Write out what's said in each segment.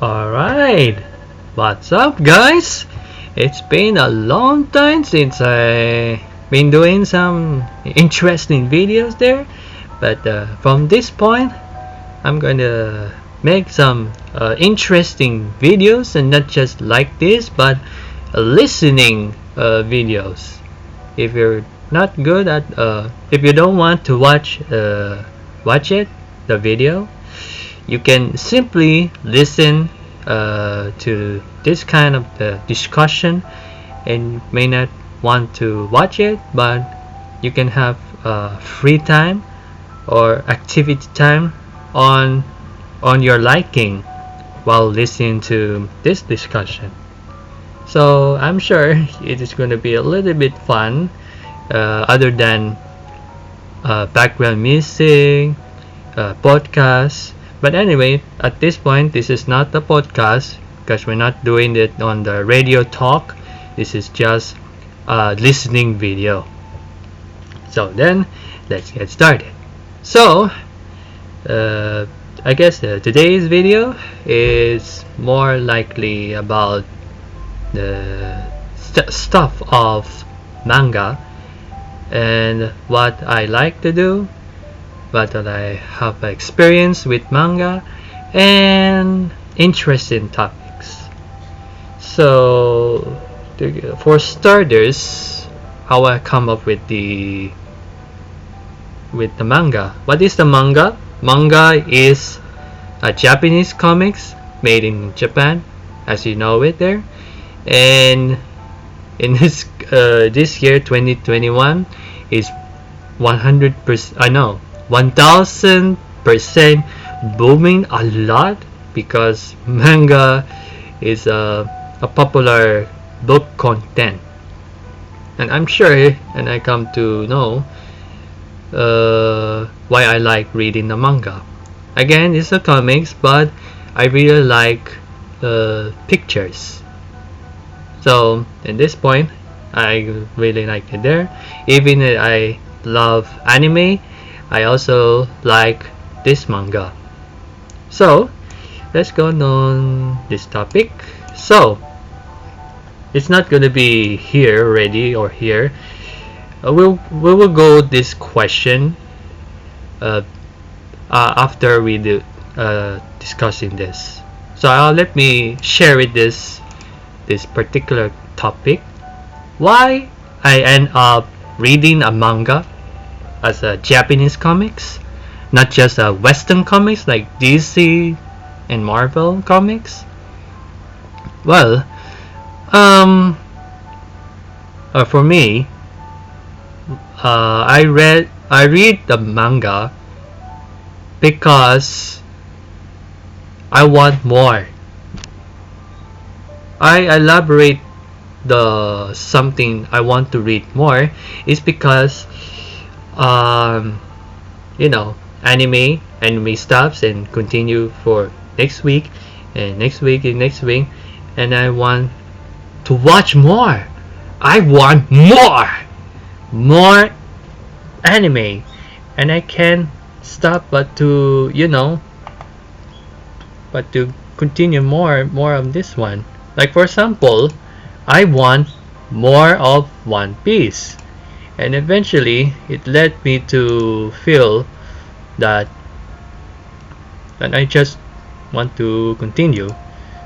Alright, what's up guys? It's been a long time since I been doing some interesting videos there, but from this point I'm going to make some interesting videos, and not just like this but listening videos. If you're not good at if you don't want to watch the video, you can simply listen to this kind of discussion, and may not want to watch it, but you can have free time or activity time on your liking while listening to this discussion. So I'm sure it is going to be a little bit fun, other than background music, podcasts. But anyway, at this point, this is not a podcast because we're not doing it on the radio talk. This is just a listening video. So then, let's get started. So, I guess today's video is more likely about the stuff of manga and what I like to do, what I have experience with manga, and interesting topics. So for starters, how I come up with the manga. What is the manga? Manga is a Japanese comics made in Japan, as you know it there. And in this year 2021 is 100%, I know, 1000% booming a lot, because manga is a popular book content. And I'm sure, and I come to know why I like reading the manga. Again, it's a comics, but I really like pictures. So at this point, I really like it there. Even if I love anime, I also like this manga. So let's go on this topic. So it's not gonna be here already or here. We will go this question after we do discussing this. So let me share with this particular topic. Why I end up reading a manga as a Japanese comics, not just a Western comics like DC and Marvel comics. Well, for me, I read the manga because I want more. I elaborate the something I want to read more is because anime stops and continue for next week and next week and next week, and I want to watch more. I want more anime, and I can't stop but to continue more of this one. Like for example, I want more of One Piece, and eventually it led me to feel that I just want to continue.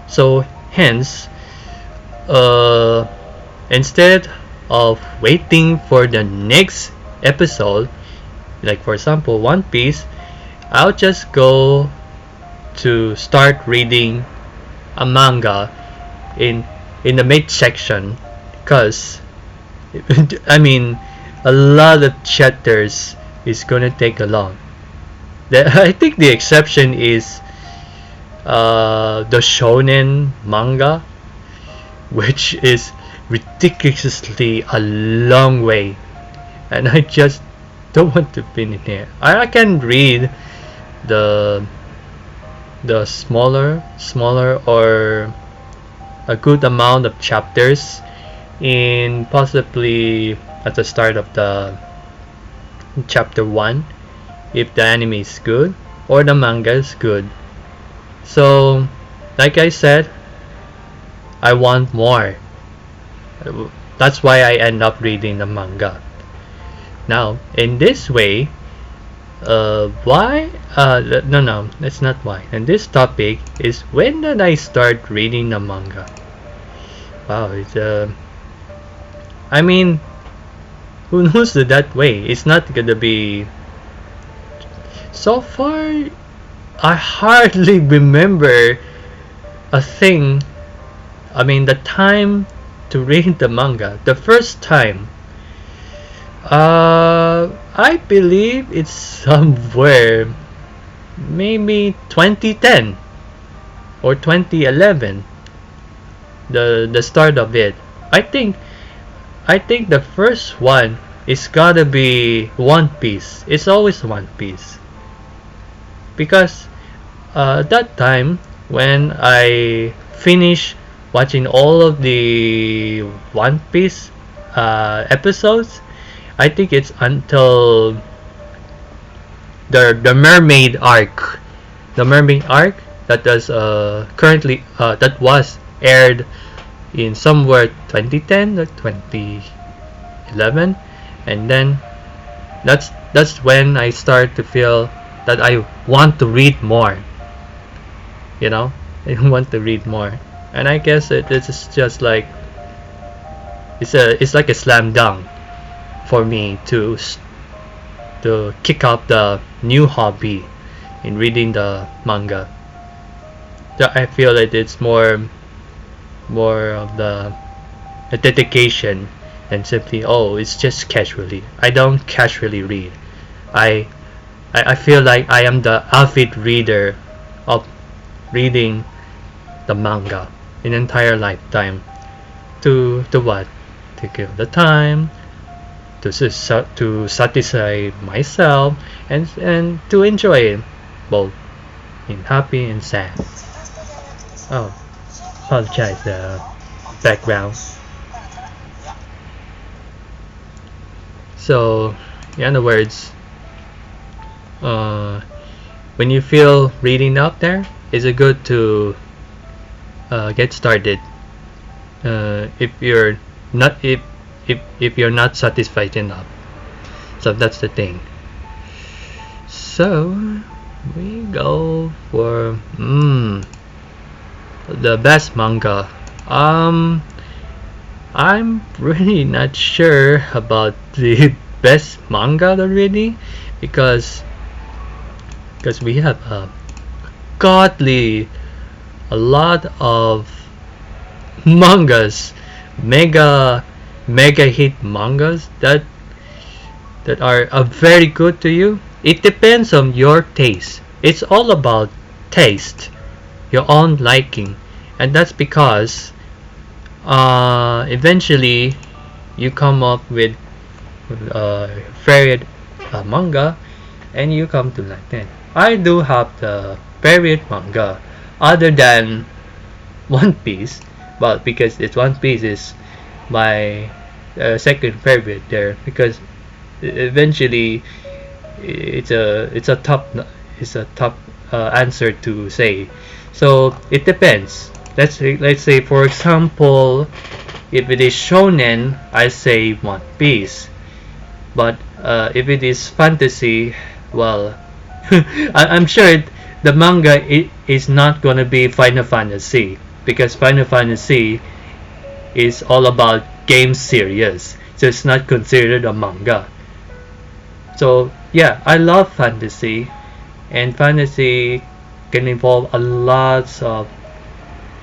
So hence, instead of waiting for the next episode, like for example One Piece, I'll just go to start reading a manga in the mid section, because I mean a lot of chapters is gonna take a long. I think the exception is the shonen manga, which is ridiculously a long way, and I just don't want to finish it. I can read the smaller or a good amount of chapters in possibly at the start of the chapter 1 if the anime is good or the manga is good. So like I said, I want more. That's why I end up reading the manga. Now, in this way, why? No, that's not why. And this topic is when did I start reading the manga? Wow, it's I mean, who knows that way? It's not gonna be. So far, I hardly remember a thing. I mean, the time to read the manga. The first time. I believe it's somewhere maybe 2010 or 2011. The start of it. I think the first one is gotta be One Piece. It's always One Piece because that time when I finished watching all of the One Piece episodes, I think it's until the mermaid arc, that was currently that was aired in somewhere 2010 or 2011, and then that's when I start to feel that I want to read more. You know, I want to read more, and I guess it's just like it's like a slam dunk for me to kick up the new hobby in reading the manga. So I feel that it's more of the a dedication than simply, oh, it's just casually. I don't casually read. I feel like I am the avid reader of reading the manga an entire lifetime. To what? To kill the time, to satisfy myself, and to enjoy it, both in happy and sad. Oh, apologize the background. So, in other words, when you feel reading up there, is it good to get started? If you're not if you're not satisfied enough, so that's the thing. So we go for the best manga. I'm really not sure about the best manga already because we have a lot of mangas, mega hit mangas that are very good to you. It depends on your taste. It's all about taste, your own liking, and that's because eventually you come up with favorite manga, and you come to like that. I do have the favorite manga other than One Piece, but because it's One Piece is my second favorite there, because eventually it's a top answer to say. So it depends. Let's say for example, if it is shonen, I say One Piece. But if it is fantasy, well, I'm sure the manga is not gonna be Final Fantasy, because Final Fantasy is all about game series, so it's not considered a manga. So yeah, I love fantasy, and fantasy can involve a lot of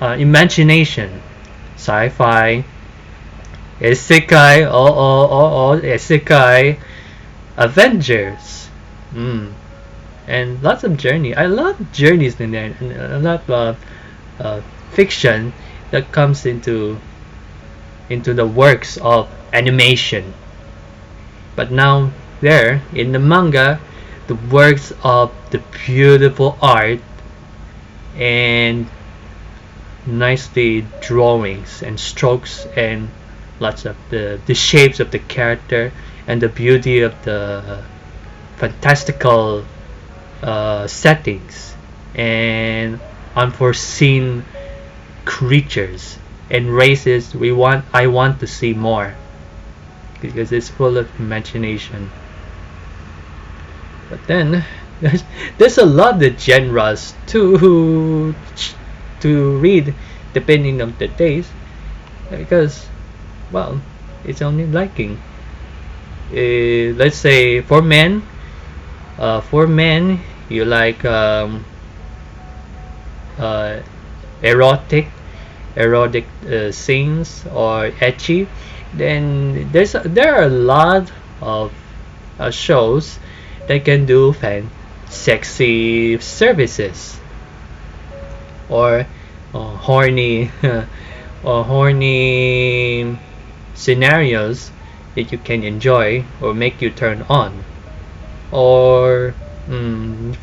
imagination, sci-fi, isekai, isekai, Avengers, and lots of journey. I love journeys in there, and a lot of fiction that comes into the works of animation. But now there in the manga, the works of the beautiful art and nicely drawings and strokes and lots of the shapes of the character and the beauty of the fantastical settings and unforeseen creatures and races I want to see more, because it's full of imagination. But then there's a lot of genres to read depending on the taste, because, well, it's only liking. Let's say for men, you like uh, erotic scenes or ecchi, then there are a lot of shows that can do sexy services, or horny or horny scenarios that you can enjoy or make you turn on. Or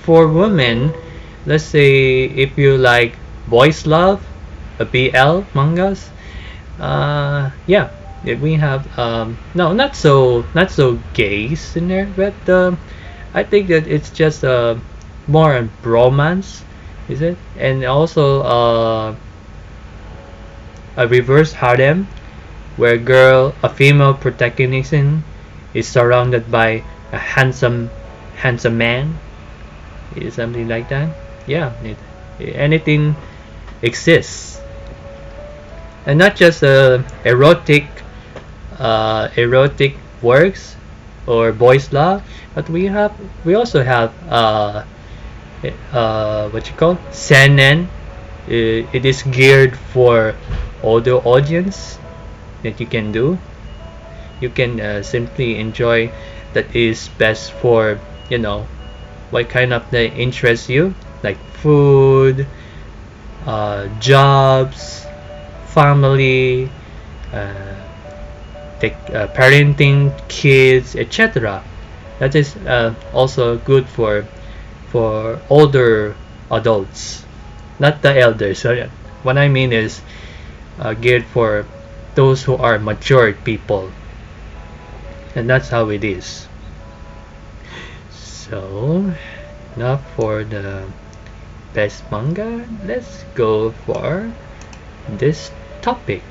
for women, let's say if you like boys love, BL mangas, yeah, we have no, not so gay in there, but I think that it's just more romance, is it? And also a reverse harem, where a female protagonist is surrounded by a handsome man, is something like that. Yeah, anything exists, and not just erotic works or boys love, but we also have what you call seinen. It is geared for older audience that you can do. You can simply enjoy that is best for what kind of the interests you, like food, jobs, family, parenting kids, etc. That is also good for older adults, not the elders. So what I mean is geared for those who are mature people, and that's how it is. So enough for the best manga. Let's go for this topic,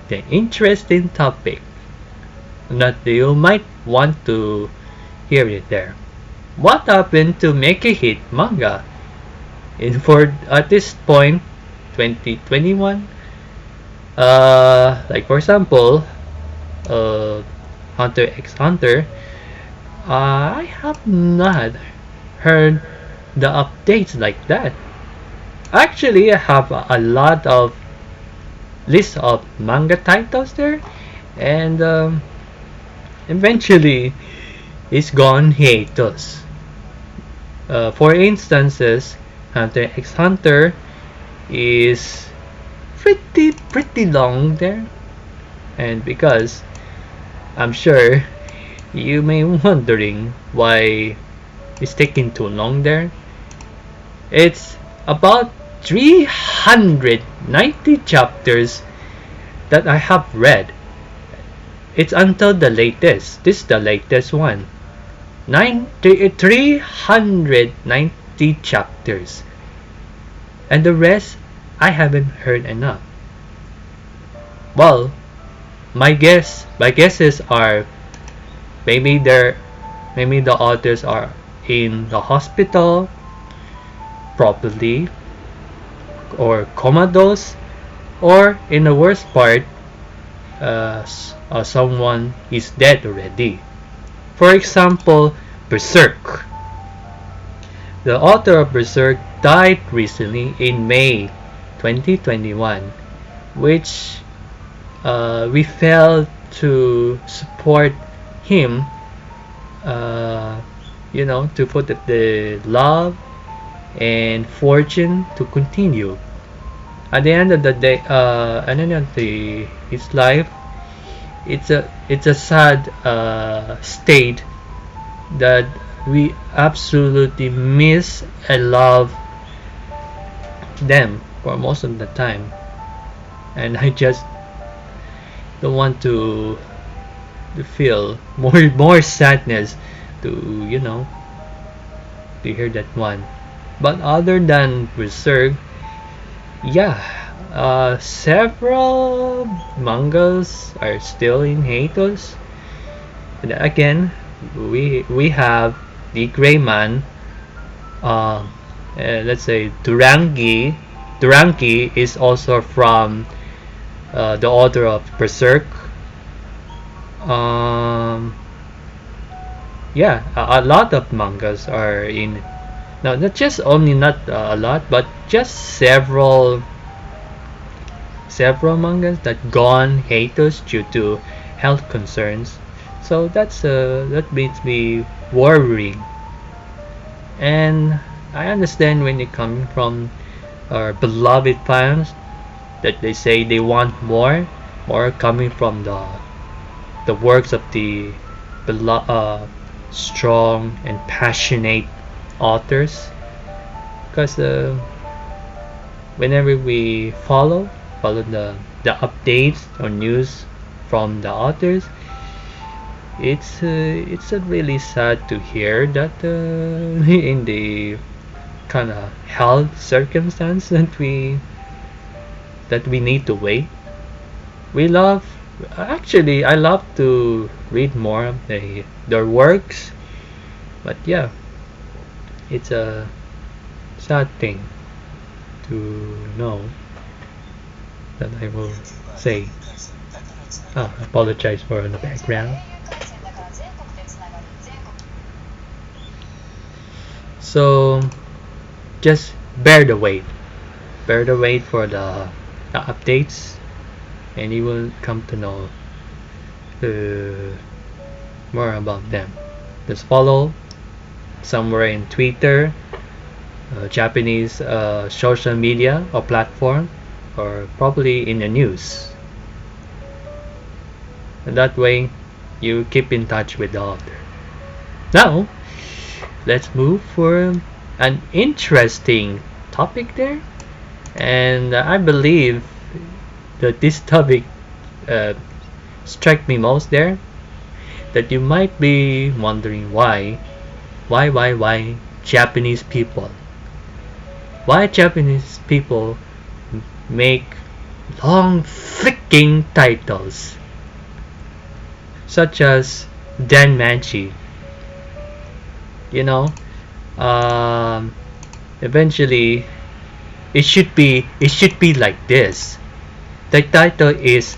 the interesting topic that you might want to hear it there. What happened to make a hit manga for at this point 2021? Like for example, Hunter x Hunter. I have not heard the updates like that. Actually, I have a lot of list of manga titles there, and eventually it's gone hiatus. For instances, Hunter x Hunter is pretty long there, and because I'm sure you may be wondering why it's taking too long there. It's about 390 chapters that I have read. It's until the latest. This is the latest one. 390 chapters. And the rest, I haven't heard enough. Well, my guesses are maybe the authors are in the hospital, probably, or comatose, or in the worst part, someone is dead already. For example, Berserk. The author of Berserk died recently in May 2021, which we failed to support him, to put the love and fortune to continue. At the end of the day, at the end of his life, it's a sad state that we absolutely miss and love them for most of the time, and I just don't want to feel more sadness to to hear that one. But other than Berserk, yeah, several mangas are still in hiatus. And again, we have the Gray Man. Uh, let's say Durangi is also from the author of Berserk. Um, yeah, a lot of mangas are in. No, not just only not a lot, but just several mangas that gone hiatus due to health concerns. So that makes me worrying. And I understand when it coming from our beloved fans that they say they want more coming from the works of the strong and passionate authors. Because whenever we follow the updates or news from the authors, it's really sad to hear that in the kind of health circumstance that we need to wait. We love Actually, I love to read more of their works, but yeah, it's a sad thing to know that I will say. Apologize for the background. So just bear the wait for the updates, and you will come to know more about them. Just follow somewhere in Twitter, Japanese social media or platform, or probably in the news. And that way, you keep in touch with the author. Now, let's move for an interesting topic there, and I believe that this topic struck me most there. That you might be wondering why Japanese people? Why Japanese people make long freaking titles such as Danmachi? You know, eventually it should be like this. The title is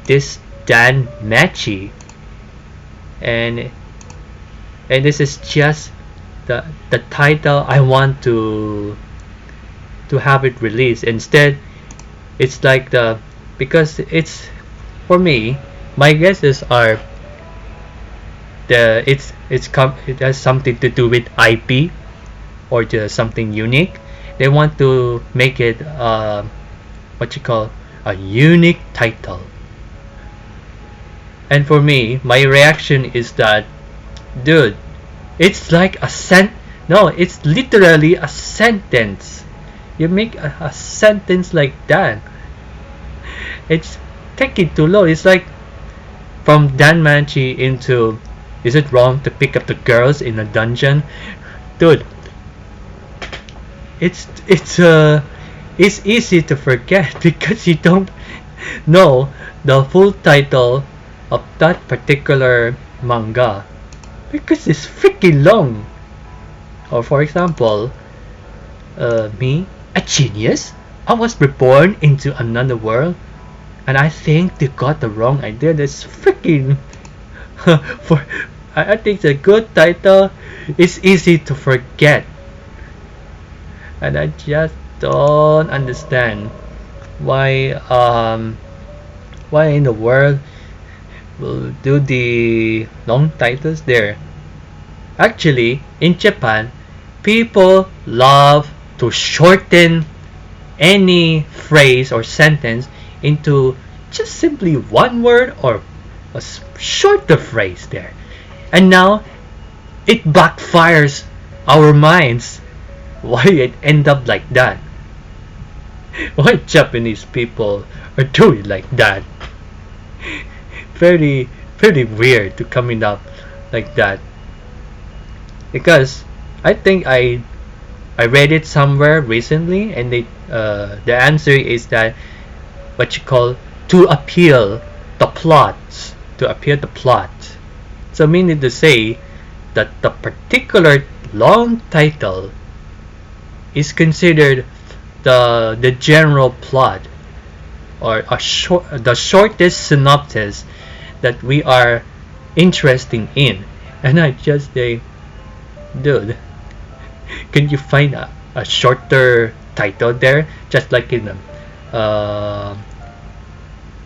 this Danmachi, and this is just the title I want to have it released. Instead, it's like because it's, for me, my guesses are it has something to do with IP or just something unique. They want to make it what you call a unique title. And for me, my reaction is that, dude, it's like it's literally a sentence. You make a sentence like that. It's taking too long. It's like from Danmachi into, is it wrong to pick up the girls in a dungeon? Dude, it's easy to forget because you don't know the full title of that particular manga because it's freaking long. Or for example, me, a genius, I was reborn into another world, and I think they got the wrong idea. That's freaking I think it's a good title. It's easy to forget, and I just don't understand why in the world will do the long titles there. Actually, in Japan, people love to shorten any phrase or sentence into just simply one word or a shorter phrase there. And now it backfires our minds. Why it end up like that? Why Japanese people are doing like that? Very, very weird to coming up like that. Because I think I I read it somewhere recently, and the answer is that what you call to appeal the plots, to appeal the plot. So meaning to say that the particular long title is considered the general plot, or the shortest synopsis that we are interested in. And I just say, dude, can you find a shorter title there, just like in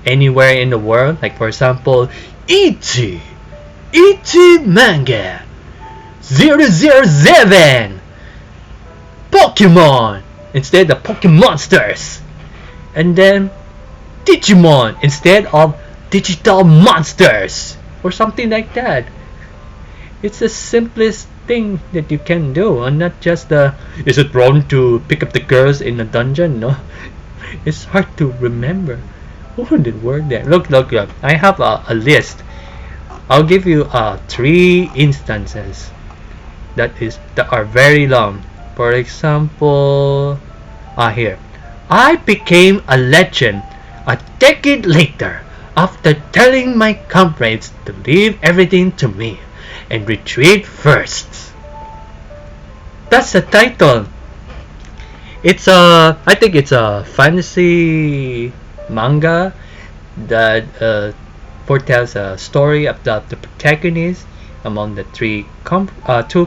anywhere in the world? Like for example, Ichi Manga 007 Pokemon instead of Pokemonsters, and then Digimon instead of Digital Monsters, or something like that. It's the simplest thing that you can do, and not just is it wrong to pick up the girls in a dungeon? No, it's hard to remember. What would it word there? Look. I have a list. I'll give you 3 instances that are very long. For example, here. I became a legend a decade later after telling my comrades to leave everything to me and retreat first. That's the title. I think it's a fantasy manga that foretells a story about the protagonist among the two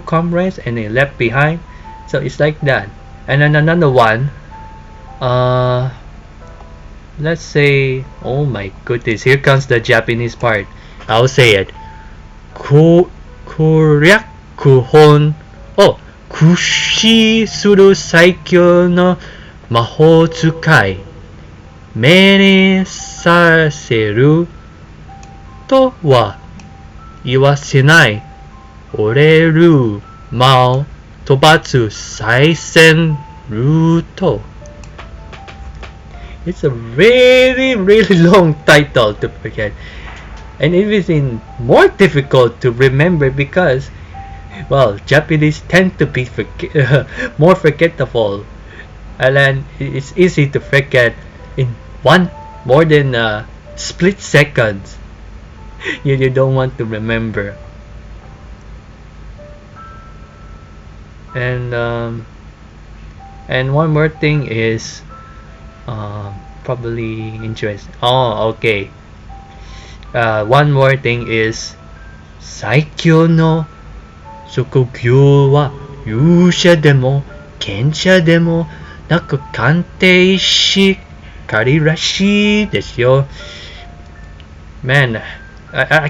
comrades and they left behind. So it's like that. And then another one, let's say, oh my goodness, here comes the Japanese part. I'll say it. Koryakuhon o kushi suru saikyo no mahou tsukai mene saseru to wa iwasenai oreru mao tobatsu saisen ruto. It's a really long title to forget, and it is more difficult to remember because, well, Japanese tend to be more forgettable, and then it's easy to forget in more than split seconds. You don't want to remember. And one more thing is probably interesting. Oh, okay. One more thing is Saikyo no Shokugyo wa Yusha demo Kensha demo Naku kantei shi karirashi desu yo. Man, I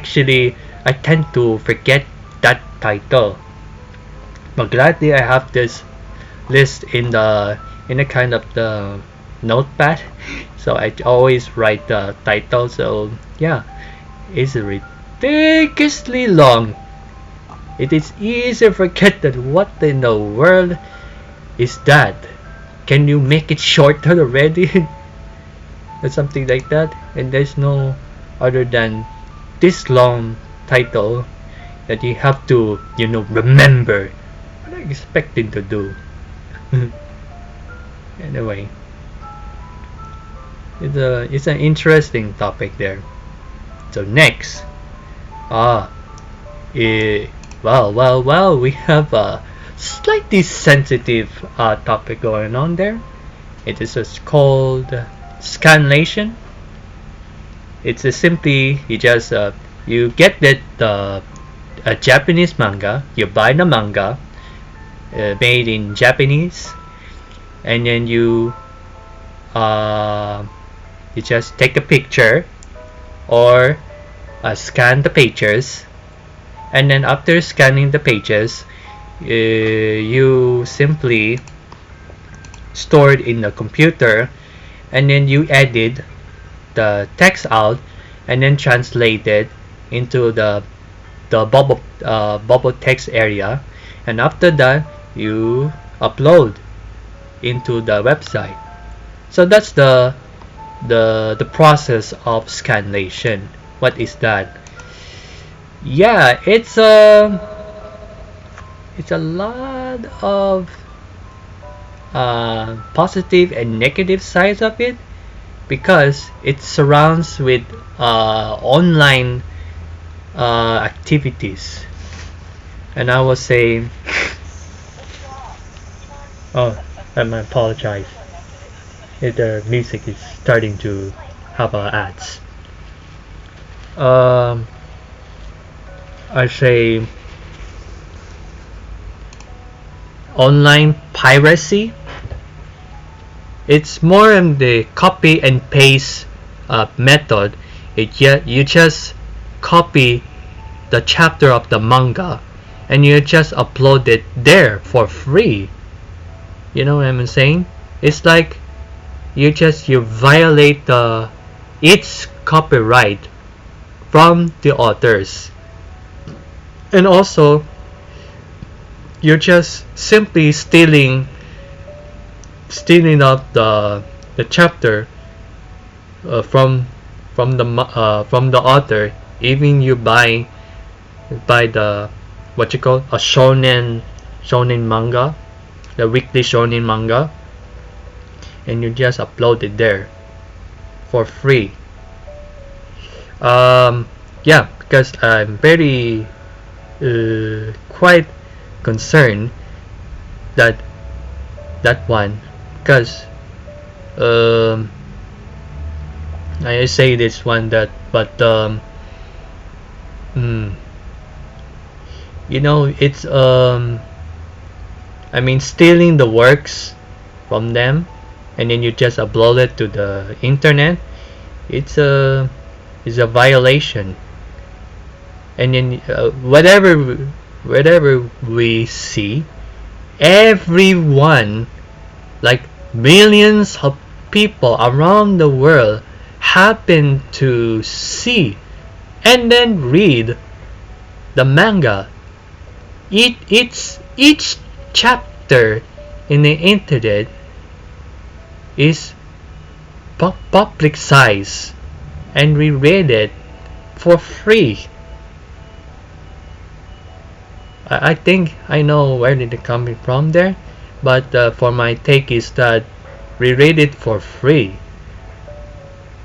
tend to forget that title. But gladly I have this list in a kind of the notepad, so I always write the title. So yeah, it's ridiculously long. It is easy to forget that what in the world is that. Can you make it shorter already? Or something like that. And there's no other than this long title that you have to remember. What are you expecting to do? Anyway, it's an interesting topic there. So next, well, we have a slightly sensitive topic going on there. It is called scanlation. It's simply you just you get a Japanese manga. You buy the manga made in Japanese, and then you just take a picture or scan the pages, and then after scanning the pages, you simply store it in the computer, and then you edit the text out and then translate it into the bubble text area, and after that you upload into the website. So that's the process of scanlation. What is that? Yeah, it's a lot of positive and negative sides of it, because it surrounds with online activities. And I will say, oh, I apologize. The music is starting to have ads. I say online piracy. It's more in the copy and paste method. You just copy the chapter of the manga and you just upload it there for free. You know what I'm saying? It's like you violate its copyright from the authors, and also you're just simply stealing up the chapter from the author. Even you buy the what you call a shonen manga, the weekly shonen manga, and you just upload it there for free. Yeah, because I'm very quite concerned that one, because I say this one that, but you know, it's I mean, stealing the works from them and then you just upload it to the internet. It's a violation. And then whatever we see, everyone, like millions of people around the world, happen to see and then read the manga. Each chapter in the internet is public size, and we read it for free. I think I know where did it come from there, but for my take is that we read it for free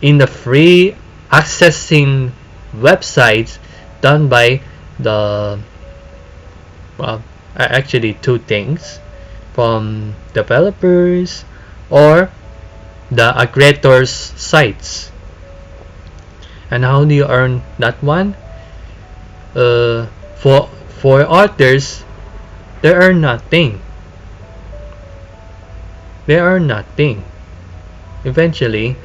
in the free accessing websites done by the actually two things, from developers or the aggregators sites. And how do you earn that one? For authors, they earn nothing. They earn nothing. Eventually,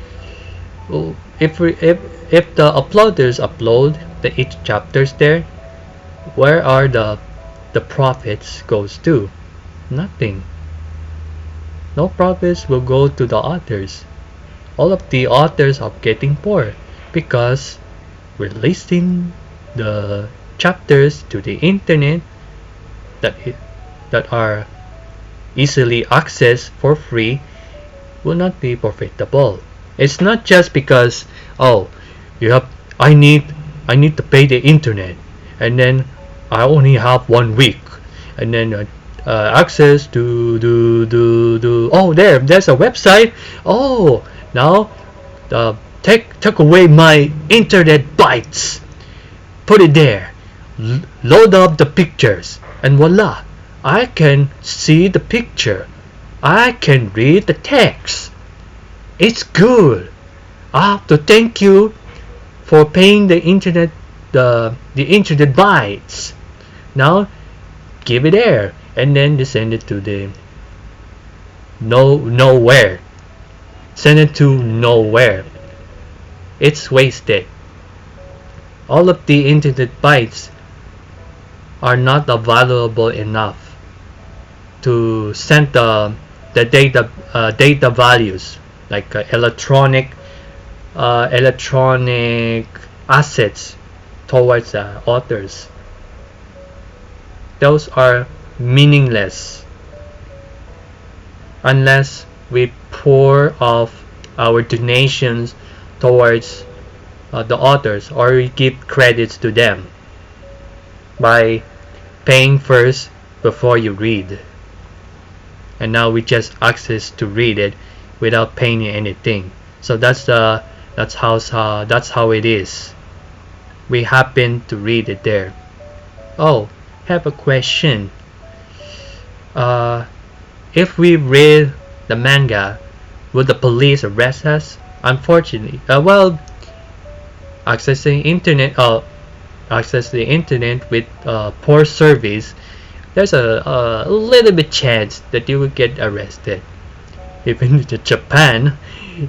if the uploaders upload each chapters there, where are the profits goes to? Nothing. No profits will go to the authors. All of the authors are getting poor because releasing the chapters to the internet that are easily accessed for free will not be profitable. It's not just because I need to pay the internet, and then I only have 1 week, and then access to there's a website. Now take away my internet bytes, put it there, load up the pictures, and voila, I can see the picture, I can read the text. It's good. I have to thank you for paying the internet internet bytes. Now give it there, and then they send it to the nowhere. Send it to nowhere. It's wasted. All of the internet bytes are not valuable enough to send the data values, like electronic assets towards authors. Those are meaningless unless we pour off our donations towards the authors, or we give credits to them by paying first before you read. and now we just access to read it without paying anything. So that's how it is. We happen to read it there. Oh, have a question. If we read the manga, would the police arrest us? Unfortunately, well, accessing internet with poor service, there's a little bit chance that you will get arrested. Even in Japan,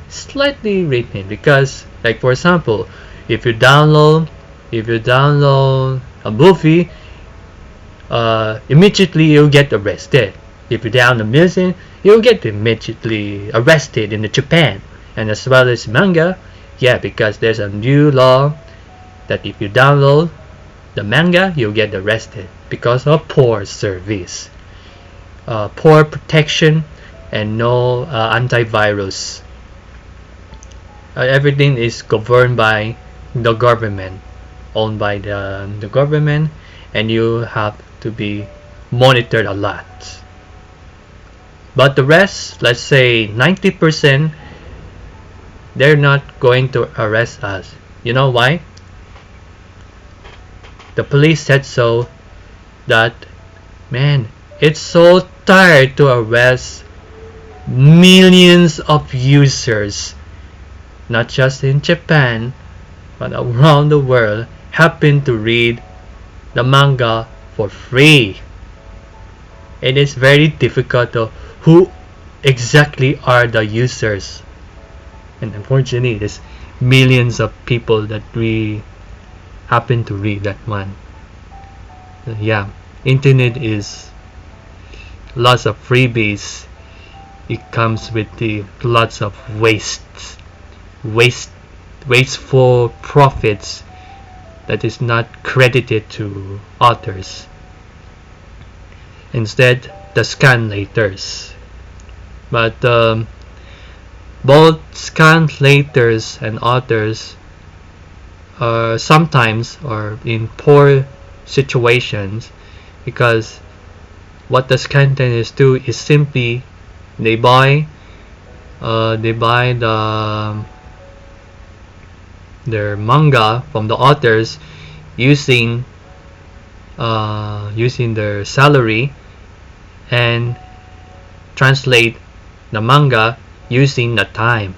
slightly written because, like for example, if you download a movie, immediately you'll get arrested. If you download music, you'll get immediately arrested in Japan. And as well as manga, yeah, because there's a new law that if you download the manga, you'll get arrested because of poor service, poor protection, and no antivirus. Everything is governed by the government, owned by the government, and you have to be monitored a lot. But the rest, let's say 90%, they're not going to arrest us. You know why? The police said so. That, man, it's so tired to arrest millions of users, not just in Japan, but around the world, happen to read the manga for free. It is very difficult to who exactly are the users, and unfortunately there's millions of people that we happen to read that one. Yeah, internet is lots of freebies. It comes with the lots of wasteful profits that is not credited to authors. Instead, the scanlators. But both scanlators and authors sometimes are in poor situations, because what the scanlators do is simply they buy their manga from the authors using their salary, and translate the manga using the time.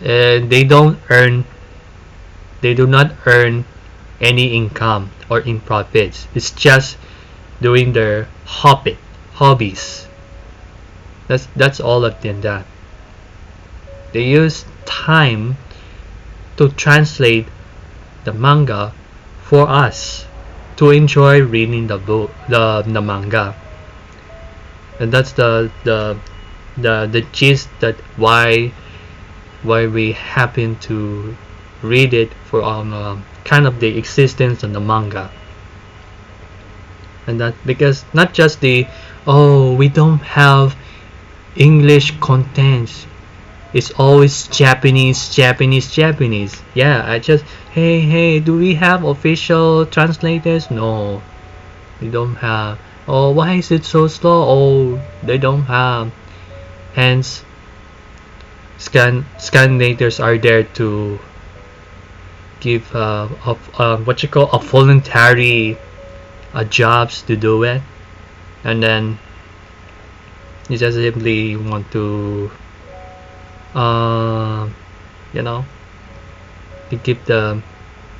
They do not earn any income or in profits. It's just doing their hobbies. That's all of them. That they use time to translate the manga for us to enjoy reading the manga. And that's the gist, that why we happen to read it for kind of the existence of the manga. And that because not just we don't have English contents, it's always Japanese. Yeah, I just hey, do we have official translators? No, we don't have. Oh, why is it so slow? Oh, they don't have. Hence, scanlators are there to give what you call a voluntary jobs to do it, and then you just simply want to to give them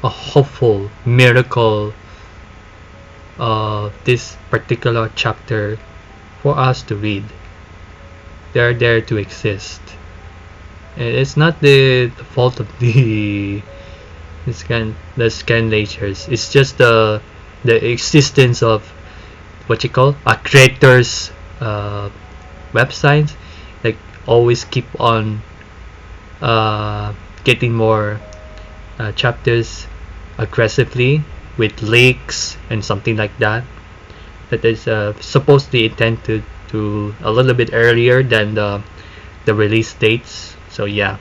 a hopeful miracle of this particular chapter for us to read. They're there to exist. It's not the fault of the scanlators. It's just the existence of what you call a creator's websites, like always keep on getting more chapters aggressively with leaks and something like that. That is supposedly intended to a little bit earlier than the release dates. So yeah.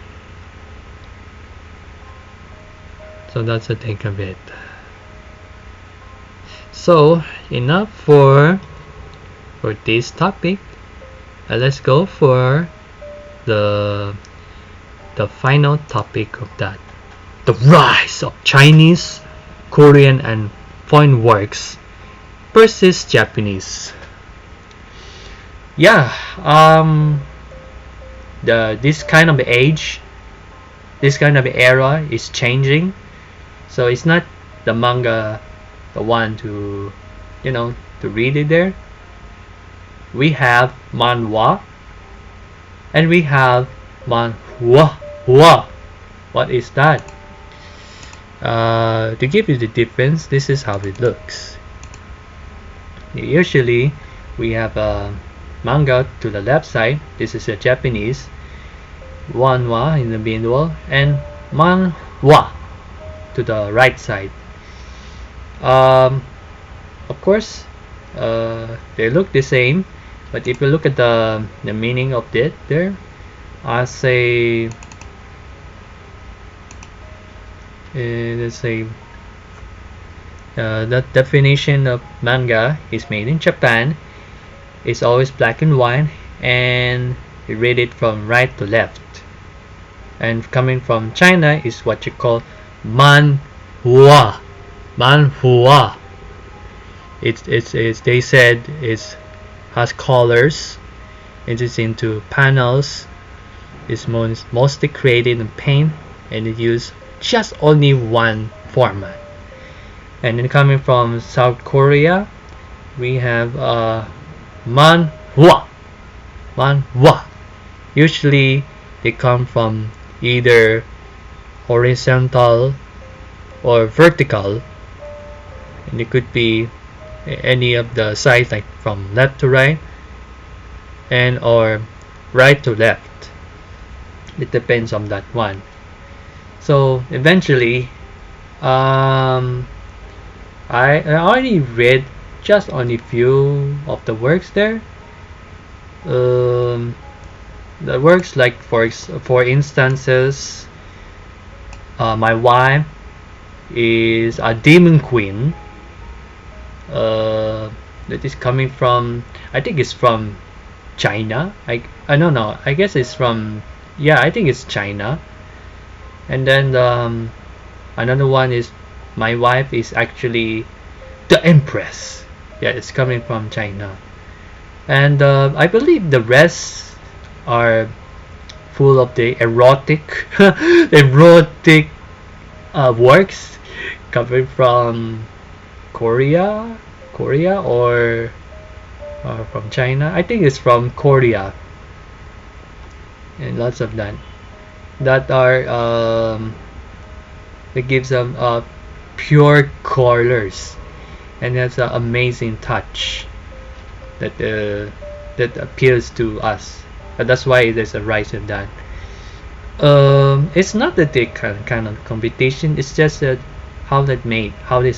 So that's the take of it. So enough for for this topic. Let's go for the final topic of that: the rise of Chinese, Korean, and foreign works versus Japanese. Yeah, this kind of age, this kind of era is changing. So it's not the manga, the one to, to read it there. We have manhwa and we have manhwa. What is that? To give you the difference, this is how it looks. Usually we have a manga to the left side. This is a Japanese, manhwa in the middle, and manhwa to the right side. Of course, they look the same, but if you look at the meaning of it there, I say, let's say, the definition of manga is made in Japan. It's always black and white, and you read it from right to left. And coming from China is what you call manhwa. Manhwa. It's they said it has colors. It is into panels. It's mostly created in paint, and it uses just only one format. And then coming from South Korea, we have manhwa. Manhwa. Usually they come from either horizontal or vertical, and it could be any of the sides, like from left to right and or right to left. It depends on that one. So eventually, I already read just only few of the works there. The works, like for instances, my wife is a demon queen. That is coming from, I think it's from China. I don't know. I guess it's from, yeah, I think it's China. And then another one is my wife is actually the Empress. Yeah, it's coming from China. And I believe the rest are full of the erotic works coming from Korea or from China. I think it's from Korea, and lots of that are that gives them pure colors, and that's an amazing touch that appeals to us. That's why there's a rise in that. It's not that they kind of competition. It's just that how is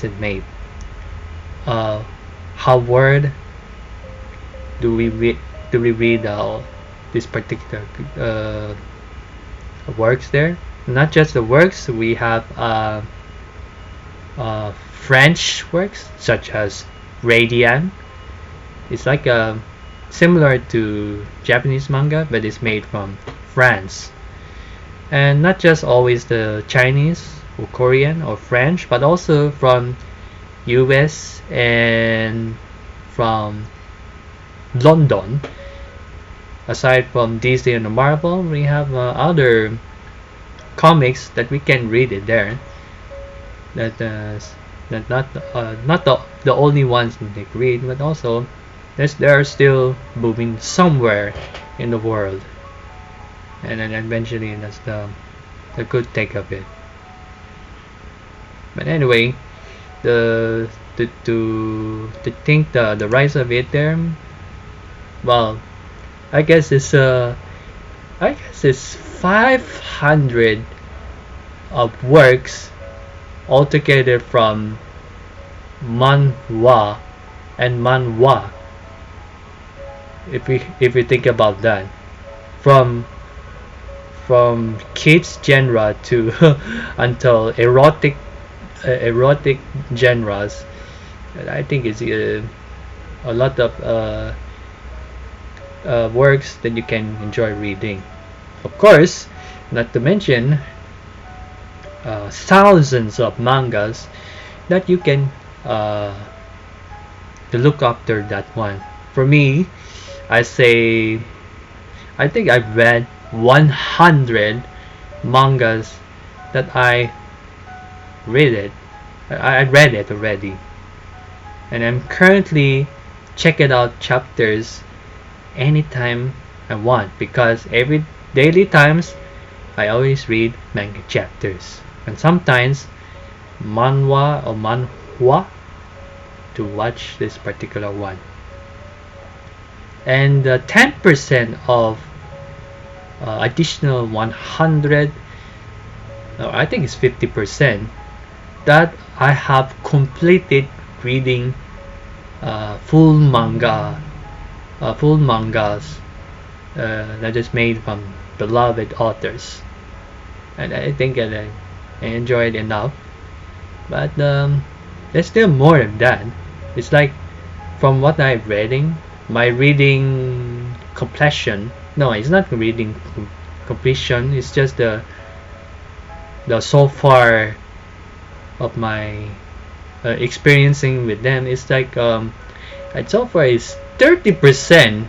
it made? How word do we read this particular works there? Not just the works. We have French works such as Radiant. It's like similar to Japanese manga, but it's made from France. And not just always the Chinese or Korean or French, but also from US and from London. Aside from DC and Marvel, we have other comics that we can read it there. That not the only ones that they read, but also they are still booming somewhere in the world. And then eventually that's the good take of it. But anyway, to think the rise of it there, well, I guess it's 500 of works altogether from manhwa and manhwa. If we think about that, from kids genre to until erotic genres, I think it's a lot of works that you can enjoy reading. Of course, not to mention thousands of mangas that you can to look after that one. For me, I say I think I've read 100 mangas that I read it. I read it already, and I'm currently checking out chapters anytime I want because every daily times I always read manga chapters and sometimes manhwa or manhwa to watch this particular one. And 10% of additional 100, I think it's 50%, that I have completed reading full mangas that is made from beloved authors, and I think that I enjoyed enough. But there's still more of that. It's like from what I'm reading, my reading completion. No, it's not reading completion. It's just the so far of my experiencing with them. It's like so far it's 30%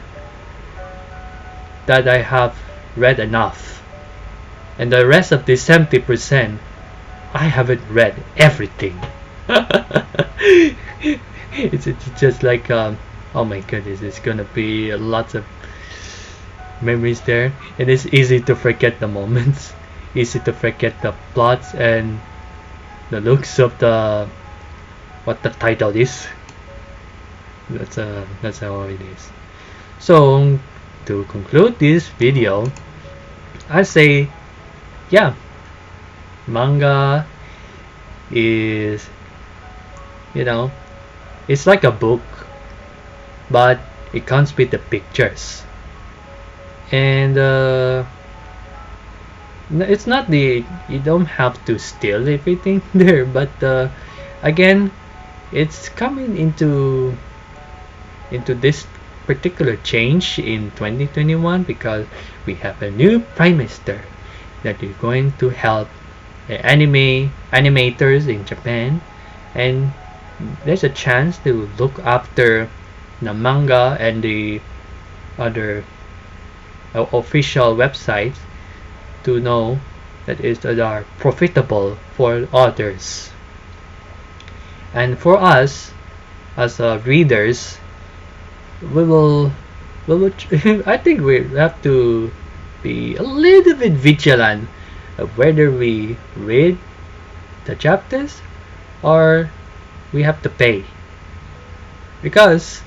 that I have read enough, and the rest of the 70% I haven't read everything. it's just like oh my goodness, it's gonna be lots of memories there, and it's easy to forget the moments, easy to forget the plots and the looks of the what the title is. That's how it is. So to conclude this video, I say, yeah, manga is, it's like a book, but it comes with the pictures, and it's not you don't have to steal everything there, but again, it's coming into this particular change in 2021 because we have a new prime minister that is going to help animators in Japan, and there's a chance to look after the manga and the other official websites to know that are profitable for others. And for us as readers, we will I think we have to be a little bit vigilant of whether we read the chapters or we have to pay, because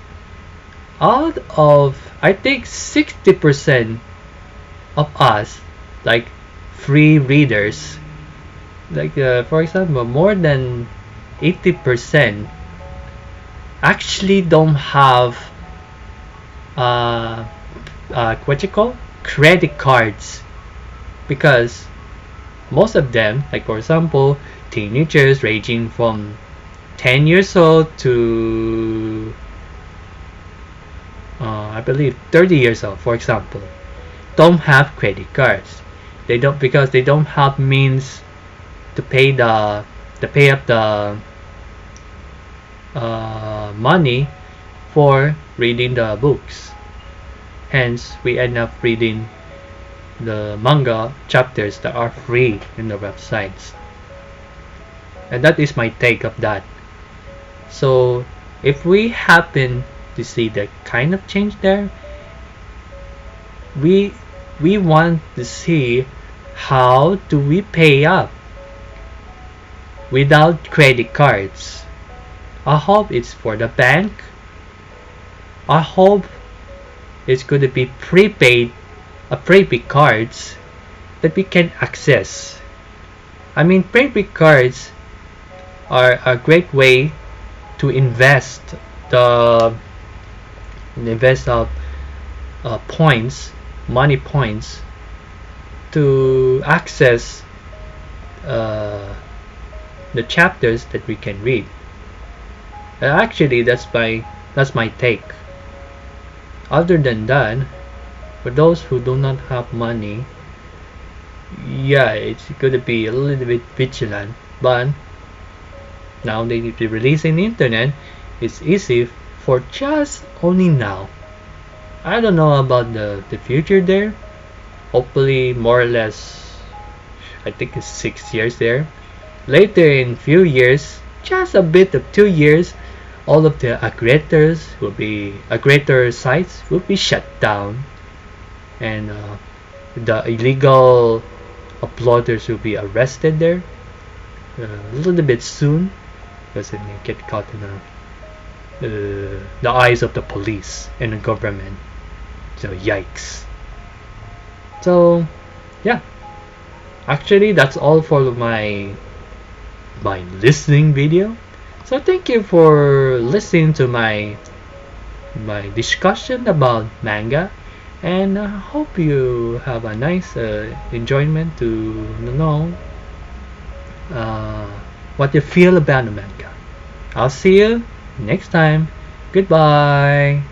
out of, I think, 60% of us, like free readers, like for example, more than 80% actually don't have what you call credit cards, because most of them, like for example, teenagers ranging from 10 years old to I believe 30 years old, for example, don't have credit cards. They don't, because they don't have means to pay up the money for reading the books. Hence, we end up reading the manga chapters that are free in the websites. And that is my take of that. So if we happen to see the kind of change there, we want to see how do we pay up without credit cards. I hope it's for the bank. I hope it's going to be prepaid cards that we can access. I mean, prepaid cards are a great way to invest of points, money points, to access the chapters that we can read. Actually, that's my take. other than that, for those who do not have money, yeah, it's gonna be a little bit vigilant. But now they need to release in the internet. It's easy for just only now. I don't know about the future there. Hopefully, more or less, I think it's 6 years there. Later in few years, just a bit of 2 years, all of the aggregator sites will be shut down, and the illegal uploaders will be arrested there a little bit soon because they may get caught in the eyes of the police and the government. So yikes. So yeah, actually that's all for my listening video. So thank you for listening to my discussion about manga, and I hope you have a nice enjoyment to know uh, what you feel about the manga. I'll see you next time. Goodbye.